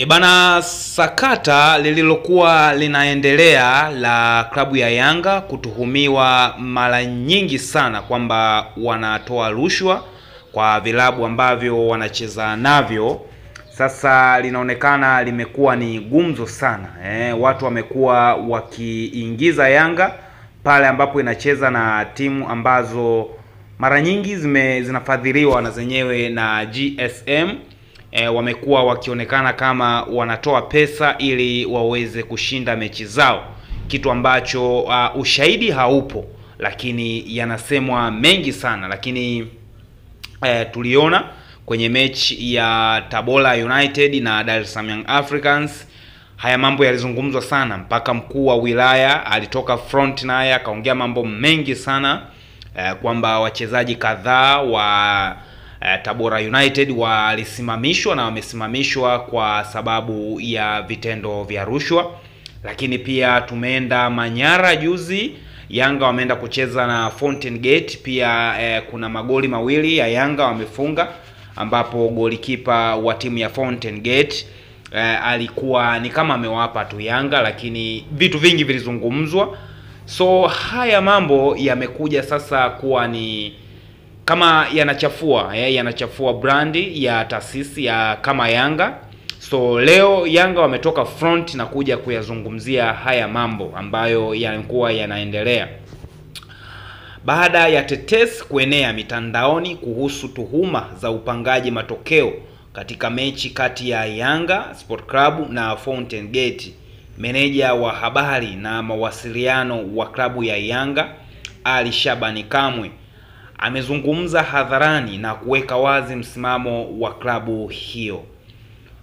Bana, sakata lililokuwa linaendelea la klabu ya Yanga kutuhumiwa mara nyingi sana kwamba wanatoa rushwa kwa vilabu ambavyo wanacheza navyo. Sasa linaonekana limekuwa ni gumzo sana. Watu wamekuwa wakiingiza Yanga pale ambapo inacheza na timu ambazo mara nyingi zinafadhiliwa na zenyewe na GSM. Wamekuwa wakionekana kama wanatoa pesa ili waweze kushinda mechi zao, kitu ambacho ushahidi haupo, lakini yanasemwa mengi sana. Lakini tuliona kwenye mechi ya Tabora United na Dar es Salaam Young Africans haya mambo yalizungumzwa sana, mpaka mkuu wa wilaya alitoka front naye akaongea mambo mengi sana kwamba wachezaji kadhaa wa Tabora United walisimamishwa na wamesimamishwa kwa sababu ya vitendo vya rushwa. Lakini pia tumeenda Manyara juzi, Yanga wameenda kucheza na Fountain Gate. Pia kuna magoli mawili ya Yanga wamefunga, ambapo golikipa wa timu ya Fountain Gate alikuwa ni kama amewapa tu Yanga, lakini vitu vingi vilizungumzwa. So haya mambo yamekuja sasa kuwa ni kama yanachafua brandi ya taasisi ya kama Yanga. So leo Yanga wametoka front na kuja kuyazungumzia haya mambo ambayo yalikuwa yanaendelea baada ya tetesi kuenea mitandaoni kuhusu tuhuma za upangaji matokeo katika mechi kati ya Yanga Sport Club na Fountain Gate. Meneja wa habari na mawasiliano wa klabu ya Yanga, Ali Shabani Kamwe, amezungumza hadharani na kuweka wazi msimamo wa klabu hiyo.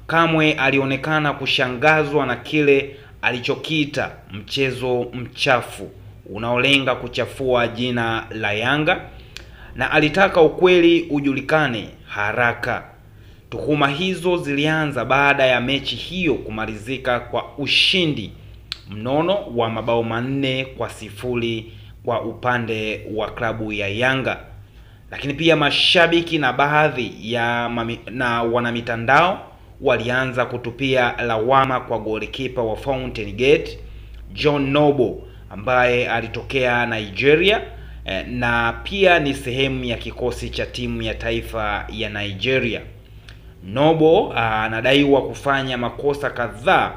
Kamwe alionekana kushangazwa na kile alichokiita mchezo mchafu unaolenga kuchafua jina la Yanga, na alitaka ukweli ujulikane haraka. Tuhuma hizo zilianza baada ya mechi hiyo kumalizika kwa ushindi mnono wa mabao 4-0 kwa upande wa klabu ya Yanga. Lakini pia mashabiki na baadhi ya wanamitandao walianza kutupia lawama kwa golikipa wa Fountain Gate, John Noble, ambaye alitokea Nigeria na pia ni sehemu ya kikosi cha timu ya taifa ya Nigeria. Noble anadaiwa kufanya makosa kadhaa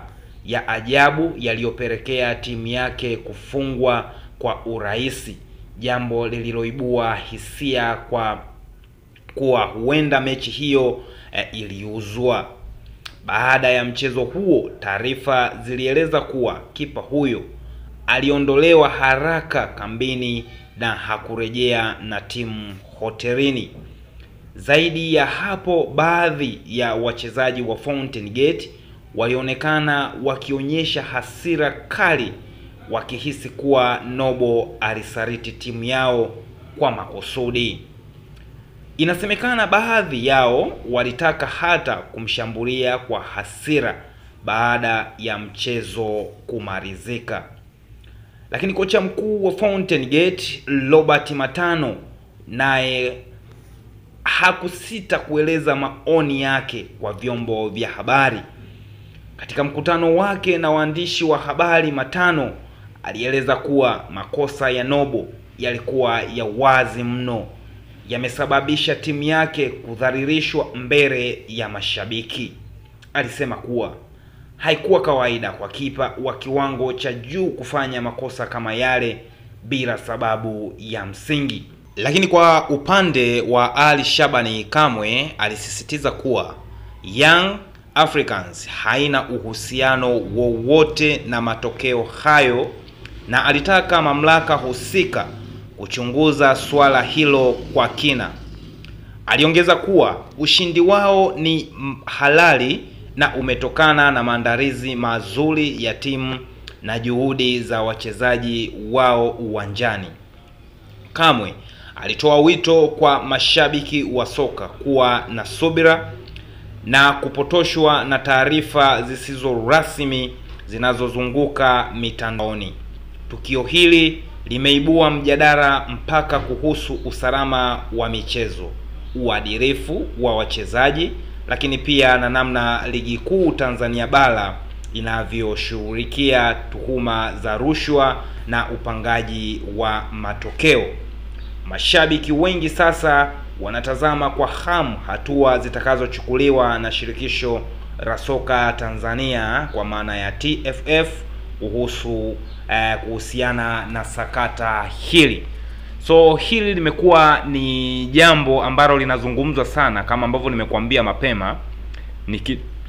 ya ajabu yaliyopelekea timu yake kufungwa kwa urahisi, jambo lililoibua hisia kuwa huenda mechi hiyo iliuzwa. Baada ya mchezo huo, taarifa zilieleza kuwa kipa huyo aliondolewa haraka kambini na hakurejea na timu hotelini. Zaidi ya hapo, baadhi ya wachezaji wa Fountain Gate walionekana wakionyesha hasira kali, wakihisi kuwa Noble alisaliti timu yao kwa makusudi. Inasemekana baadhi yao walitaka hata kumshambulia kwa hasira baada ya mchezo kumalizika. Lakini kocha mkuu wa Fountain Gate, Robert Matano, naye hakusita kueleza maoni yake kwa vyombo vya habari. Katika mkutano wake na waandishi wa habari, Matano alieleza kuwa makosa ya Noble yalikuwa ya wazi mno, yamesababisha timu yake kudhalilishwa mbele ya mashabiki. Alisema kuwa haikuwa kawaida kwa kipa wa kiwango cha juu kufanya makosa kama yale bila sababu ya msingi. Lakini kwa upande wa Ali Shabani Kamwe, alisisitiza kuwa Young Africans haina uhusiano wowote na matokeo hayo, na alitaka mamlaka husika kuchunguza swala hilo kwa kina. Aliongeza kuwa ushindi wao ni halali na umetokana na maandalizi mazuri ya timu na juhudi za wachezaji wao uwanjani. Kamwe alitoa wito kwa mashabiki wa soka kuwa na subira na kupotoshwa na taarifa zisizo rasmi zinazozunguka mitandaoni. Tukio hili limeibua mjadala mpaka kuhusu usalama wa michezo, uadilifu wa wachezaji lakini pia na namna ligi kuu Tanzania bara inavyoshughulikia tuhuma za rushwa na upangaji wa matokeo. Mashabiki wengi sasa wanatazama kwa hamu hatua zitakazochukuliwa na shirikisho la soka Tanzania kwa maana ya TFF kuhusiana na sakata hili. So hili limekuwa ni jambo ambalo linazungumzwa sana, kama ambavyo nimekuambia mapema.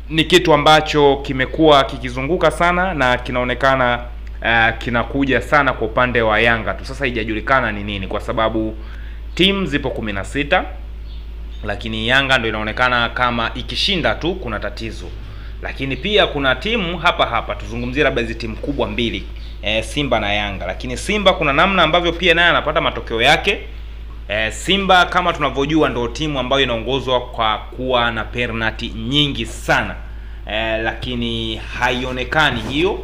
Ni kitu ambacho kimekuwa kikizunguka sana na kinaonekana kinakuja sana kwa upande wa Yanga tu. Sasa haijajulikana ni nini, kwa sababu timu zipo 16, lakini Yanga ndio inaonekana kama ikishinda tu kuna tatizo. Lakini pia kuna timu hapa tuzungumzie labda hizo timu kubwa mbili, Simba na Yanga. Lakini Simba kuna namna ambavyo pia naye anapata matokeo yake. Simba kama tunavyojua ndio timu ambayo inaongozwa kwa kuwa na penalty nyingi sana, lakini haionekani hiyo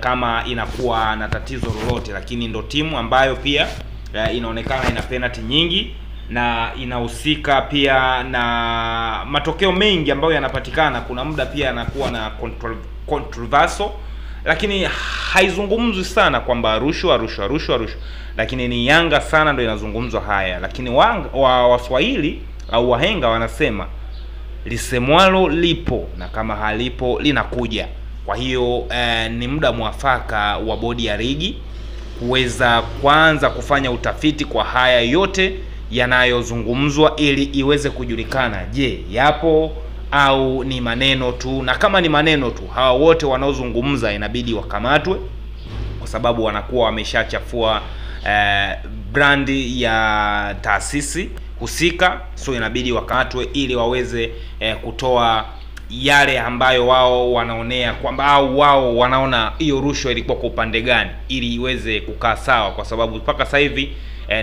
kama inakuwa na tatizo lolote, lakini ndio timu ambayo pia inaonekana ina penalty nyingi na inahusika pia na matokeo mengi ambayo yanapatikana. Kuna muda pia anakuwa na controversial, lakini haizungumzwi sana kwamba rushwa, lakini ni Yanga sana ndio inazungumzwa haya. Lakini Waswahili au wahenga wanasema lisemwalo lipo na kama halipo linakuja. Kwa hiyo ni muda mwafaka wa bodi ya ligi kuweza kwanza kufanya utafiti kwa haya yote yanayozungumzwa, ili iweze kujulikana, je, yapo au ni maneno tu. Na kama ni maneno tu, hawa wote wanaozungumza inabidi wakamatwe, kwa sababu wanakuwa wameshachafua brandi ya taasisi husika. So inabidi wakamatwe ili waweze kutoa yale ambayo wao wanaonea kwamba au wao wanaona hiyo rushwa ilikuwa kwa upande gani, ili iweze kukaa sawa, kwa sababu mpaka sasa hivi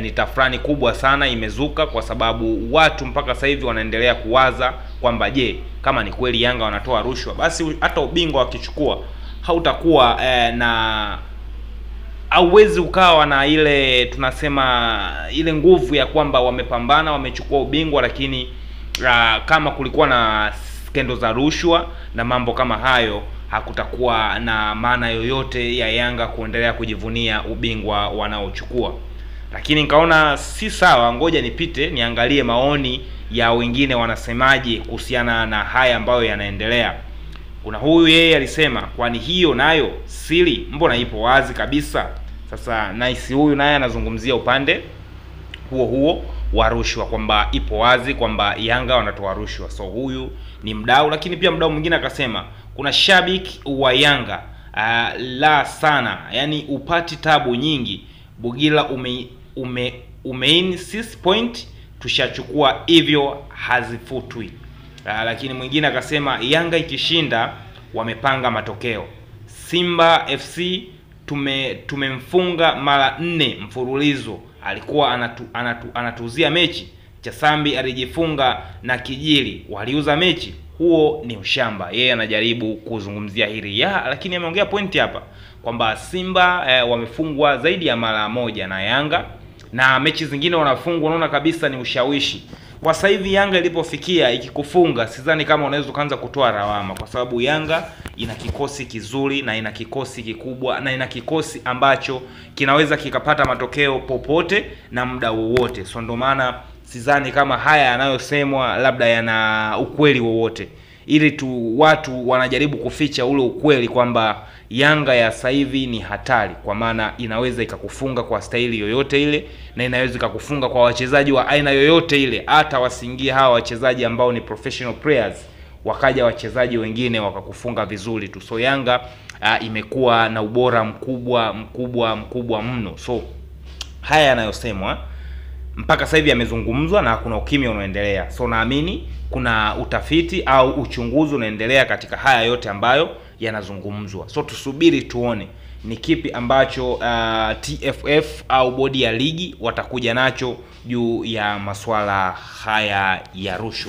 ni tafrani kubwa sana imezuka, kwa sababu watu mpaka sasa hivi wanaendelea kuwaza kwamba je, kama ni kweli Yanga wanatoa rushwa, basi hata ubingwa wakichukua hautakuwa na hauwezi ukawa na ile tunasema ile nguvu ya kwamba wamepambana wamechukua ubingwa. Lakini kama kulikuwa na skendo za rushwa na mambo kama hayo, hakutakuwa na maana yoyote ya Yanga kuendelea kujivunia ubingwa wanaochukua. Lakini nikaona si sawa, ngoja nipite niangalie maoni ya wengine wanasemaje kuhusiana na haya ambayo yanaendelea. Kuna huyu yeye alisema, kwani hiyo nayo siri mbona ipo wazi kabisa. Sasa nice, huyu naye anazungumzia upande huo wa rushwa, kwamba ipo wazi kwamba Yanga wanatoa rushwa. So huyu ni mdau. Lakini pia mdau mwingine akasema, kuna shabiki wa Yanga la sana, yani upati tabu nyingi. Bugila umein 6 point tushachukua, hivyo hazifutwi. Lakini mwingine akasema, Yanga ikishinda wamepanga matokeo. Simba FC tumemfunga mara 4 mfululizo, alikuwa anatuzia mechi. Chasambi alijifunga na Kijili, waliuza mechi, huo ni ushamba. Yeye anajaribu kuzungumzia hili lakini ameongea pointi hapa kwamba Simba wamefungwa zaidi ya mara 1 na Yanga, na mechi zingine wanafungwa, unaona kabisa ni ushawishi. Kwa sasa hivi Yanga ilipofikia ikikufunga, sidhani kama unaweza kuanza kutoa lawama, kwa sababu Yanga ina kikosi kizuri na ina kikosi kikubwa na ina kikosi ambacho kinaweza kikapata matokeo popote na muda wowote. So ndio maana sidhani kama haya yanayosemwa labda yana ukweli wowote, ili tu watu wanajaribu kuficha ule ukweli kwamba Yanga ya sasa hivi ni hatari, kwa maana inaweza ikakufunga kwa staili yoyote ile, na inaweza ikakufunga kwa wachezaji wa aina yoyote ile. Hata wasingie hawa wachezaji ambao ni professional players, wakaja wachezaji wengine wakakufunga vizuri tu. So Yanga imekuwa na ubora mkubwa mno. So haya yanayosemwa mpaka sasa hivi yamezungumzwa na kuna ukimya unaoendelea. So naamini kuna utafiti au uchunguzi unaendelea katika haya yote ambayo yanazungumzwa. So tusubiri tuone ni kipi ambacho TFF au bodi ya ligi watakuja nacho juu ya masuala haya ya rushwa.